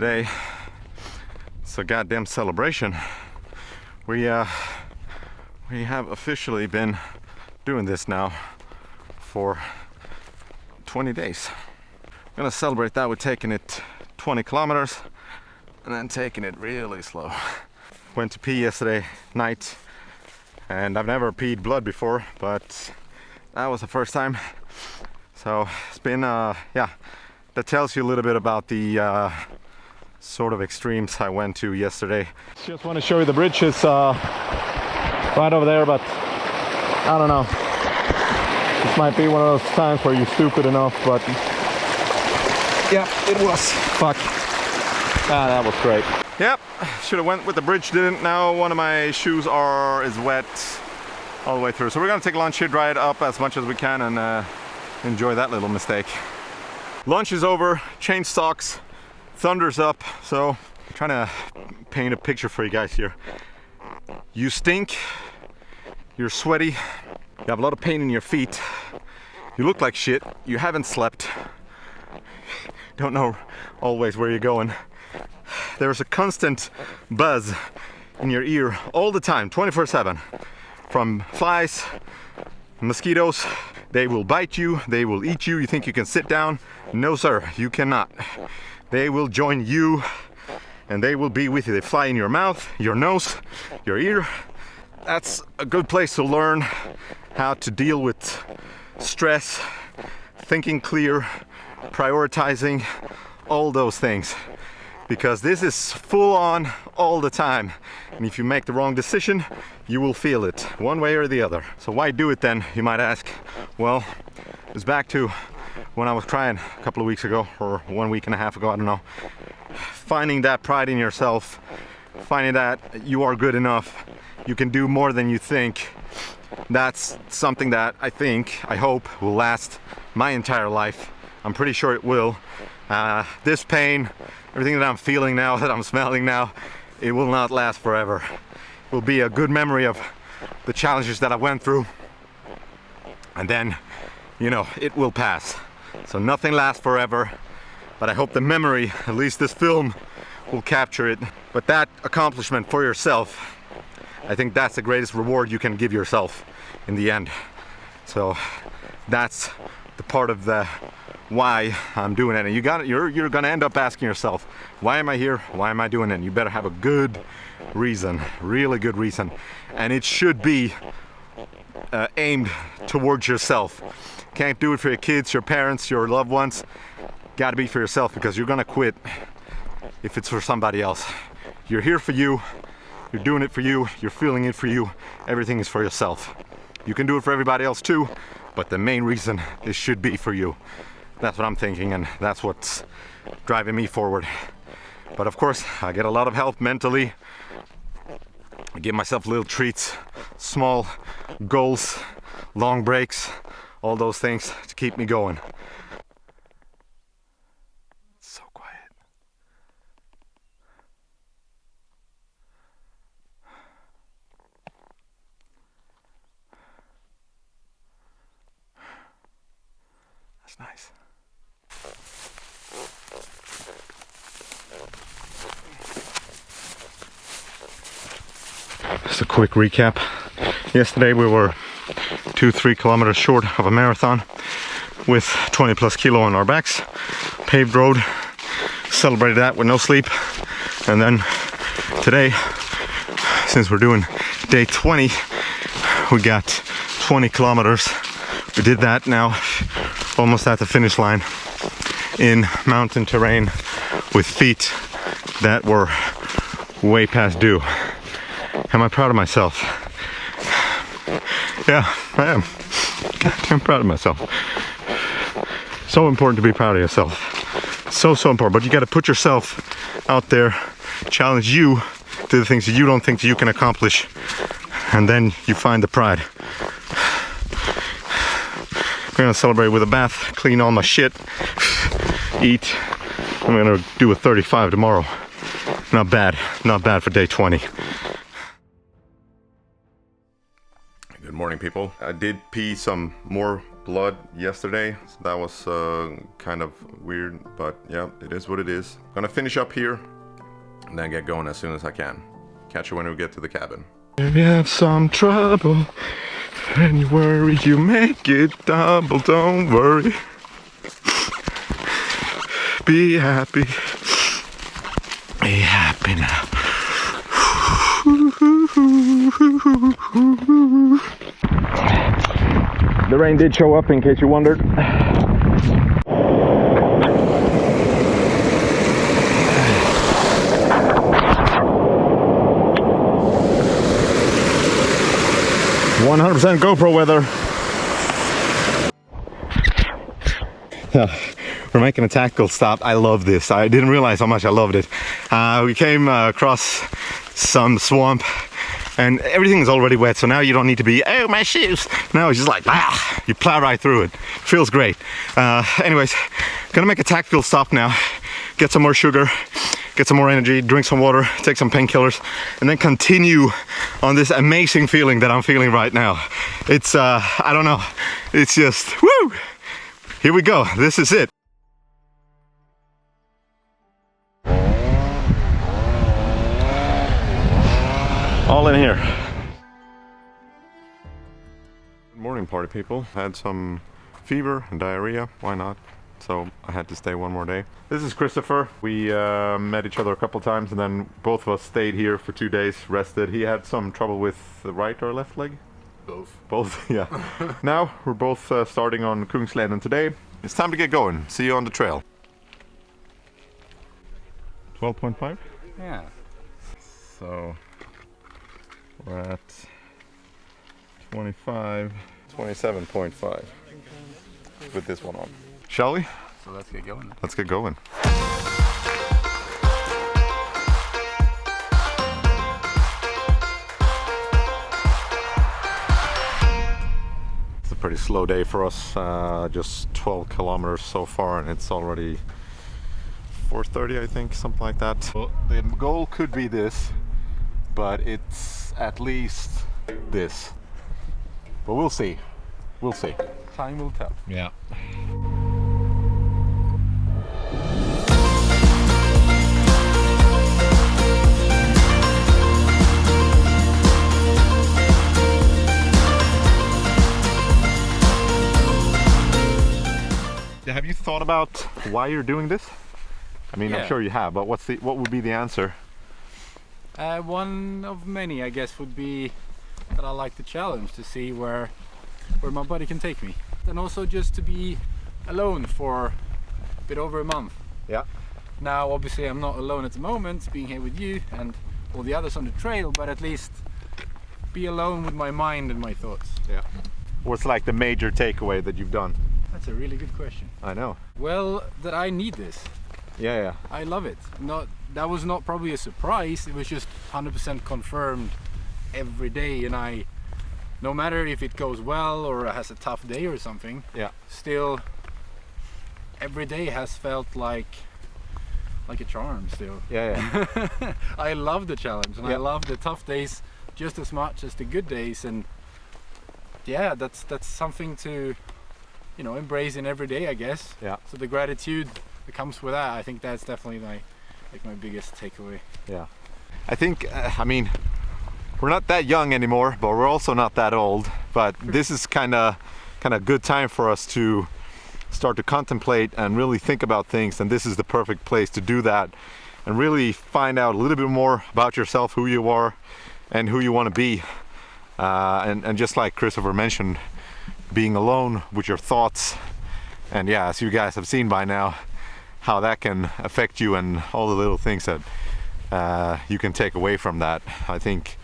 Today, it's a goddamn celebration. We have officially been doing this now for 20 days. I'm gonna celebrate that with taking it 20 kilometers and then taking it really slow. Went to pee yesterday night, and I've never peed blood before, but that was the first time. So it's been, yeah, that tells you a little bit about the sort of extremes I went to yesterday. Just want to show you the bridge is right over there, but I don't know. This might be one of those times where you're stupid enough, but yeah, it was. Fuck. Ah, that was great. Yep, should have went with the bridge, didn't. Now one of my shoes is wet all the way through. So we're gonna take lunch here, dry it up as much as we can, and enjoy that little mistake. Lunch is over, change socks, thunder's up. So I'm trying to paint a picture for you guys here. You stink, you're sweaty, you have a lot of pain in your feet, you look like shit, you haven't slept, don't know always where you're going. There's a constant buzz in your ear all the time, 24/7, from flies, mosquitoes. They will bite you, they will eat you. You think you can sit down? No sir, you cannot. They will join you and they will be with you. They fly in your mouth, your nose, your ear. That's a good place to learn how to deal with stress, thinking clear, prioritizing, all those things. Because this is full on all the time. And if you make the wrong decision, you will feel it one way or the other. So why do it then, you might ask? Well, it's back to when I was trying a couple of weeks ago, or 1 week and a half ago, I don't know. Finding that pride in yourself, finding that you are good enough, you can do more than you think. That's something that I hope will last my entire life. I'm pretty sure it will. This pain, everything that I'm feeling now, that I'm smelling now, it will not last forever. It will be a good memory of the challenges that I went through, and then, you know, it will pass. So nothing lasts forever, but I hope the memory, at least this film, will capture it. But that accomplishment for yourself, I think that's the greatest reward you can give yourself in the end. So that's the part of the why I'm doing it. And you're gonna end up asking yourself, why am I here? Why am I doing it? And you better have a good reason, really good reason. And it should be aimed towards yourself. Can't do it for your kids, your parents, your loved ones. Gotta be for yourself, because you're gonna quit if it's for somebody else. You're here for you, you're doing it for you, you're feeling it for you. Everything is for yourself. You can do it for everybody else too, but the main reason it should be for you. That's what I'm thinking, and that's what's driving me forward. But of course, I get a lot of help mentally. I give myself little treats, small goals, long breaks, all those things to keep me going. It's so quiet. That's nice. Just a quick recap. Yesterday we were 2-3 kilometers short of a marathon with 20 plus kilo on our backs. Paved road. Celebrated that with no sleep. And then today, since we're doing day 20, we got 20 kilometers. We did that now, almost at the finish line, in mountain terrain with feet that were way past due. Am I proud of myself? Yeah, I am. I'm proud of myself. So important to be proud of yourself. So important. But you got to put yourself out there, challenge you to the things that you don't think that you can accomplish, and then you find the pride. We're gonna celebrate with a bath, clean all my shit, eat. I'm gonna do a 35 tomorrow. Not bad for day 20. Good morning, people. I did pee some more blood yesterday, so that was kind of weird, but yeah, it is what it is. Gonna finish up here and then get going as soon as I can. Catch you when we get to the cabin. If you have some trouble and you worry, you make it double. Don't worry. Be happy. Be happy now. The rain did show up, in case you wondered. %100% GoPro weather. We're making a tactical stop. I love this. I didn't realize how much I loved it. We came across some swamp and everything is already wet, so now you don't need to be, oh, my shoes. No, it's just like, you plow right through it. Feels great. Anyways, gonna make a tactical stop now. Get some more sugar, get some more energy, drink some water, take some painkillers, and then continue on this amazing feeling that I'm feeling right now. It's, I don't know, it's just, woo! Here we go, this is it. All in here. Good morning, party people. Had some fever and diarrhea, why not? So I had to stay one more day. This is Christopher. We met each other a couple times and then both of us stayed here for 2 days, rested. He had some trouble with the right or left leg? Both. Both, yeah. Now we're both starting on Kungsläden today. It's time to get going. See you on the trail. 12.5? Yeah. So we're at 25, 27.5 with this one on. Shall we? So let's get going. Let's get going. It's a pretty slow day for us. Just 12 kilometers so far and it's already 4:30, I think, something like that. Well, the goal could be this, but it's at least this. But we'll see. We'll see. Time will tell. Yeah. Have you thought about why you're doing this? I mean, Yeah. I'm sure you have, but what would be the answer? One of many, I guess, would be that I like the challenge to see where my body can take me, and also just to be alone for a bit over a month. Yeah. Now, obviously, I'm not alone at the moment, being here with you and all the others on the trail, but at least be alone with my mind and my thoughts. Yeah. What's like the major takeaway that you've done? That's a really good question. I know. Well, that I need this. Yeah, yeah. I love it. That was not probably a surprise. It was just 100% confirmed every day, and no matter if it goes well or has a tough day or something, Yeah. still every day has felt like a charm still. Yeah, yeah. I love the challenge, and Yeah. I love the tough days just as much as the good days, and yeah, that's something to, embrace in every day, I guess. Yeah. So the gratitude that comes with that, I think that's definitely my biggest takeaway. Yeah. I think, I mean, we're not that young anymore, but we're also not that old. But this is kind of good time for us to start to contemplate and really think about things. And this is the perfect place to do that and really find out a little bit more about yourself, who you are and who you want to be. And just like Christopher mentioned, being alone with your thoughts. And yeah, as you guys have seen by now, how that can affect you and all the little things that you can take away from that. I think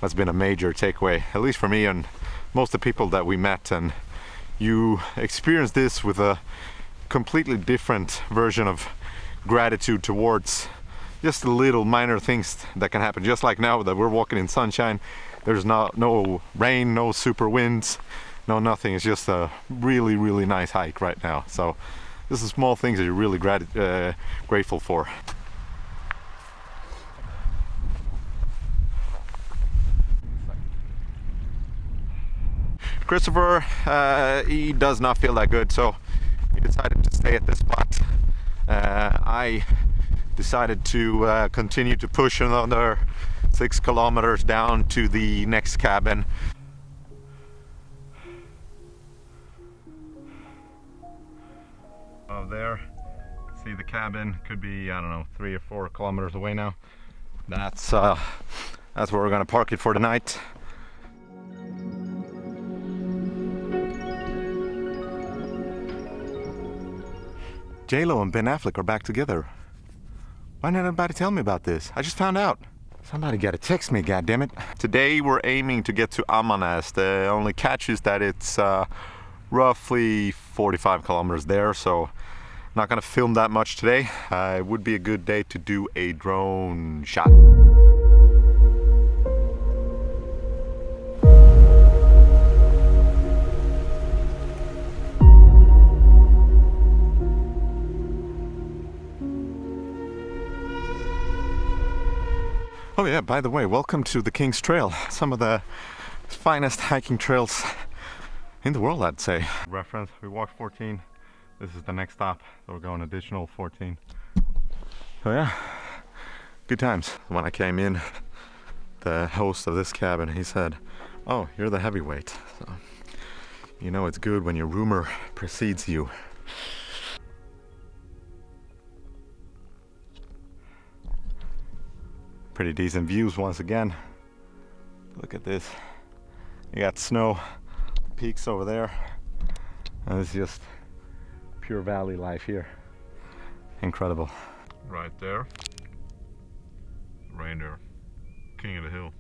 that's been a major takeaway, at least for me and most of the people that we met. And you experience this with a completely different version of gratitude towards just the little minor things that can happen. Just like now that we're walking in sunshine, there's no rain, no super winds, no nothing. It's just a really, really nice hike right now. So this is small things that you're really grateful for. Christopher, he does not feel that good, so he decided to stay at this spot. I decided to continue to push another 6 kilometers down to the next cabin. Over there, see the cabin, could be, I don't know, 3 or 4 kilometers away now. That's where we're gonna park it for tonight. J-Lo and Ben Affleck are back together. Why didn't anybody tell me about this? I just found out. Somebody gotta text me, goddammit. Today we're aiming to get to Ammarnäs. The only catch is that it's roughly 45 kilometers there, so not gonna film that much today. It would be a good day to do a drone shot. Oh yeah, by the way, welcome to the King's Trail. Some of the finest hiking trails in the world, I'd say. Reference, we walked 14. This is the next stop, so we're going additional 14. So yeah, good times. When I came in, the host of this cabin, he said, "Oh, you're the heavyweight." So, you know it's good when your rumor precedes you. Pretty decent views once again. Look at this. You got snow, peaks over there, and it's just pure valley life here. Incredible. Right there, reindeer, king of the hill.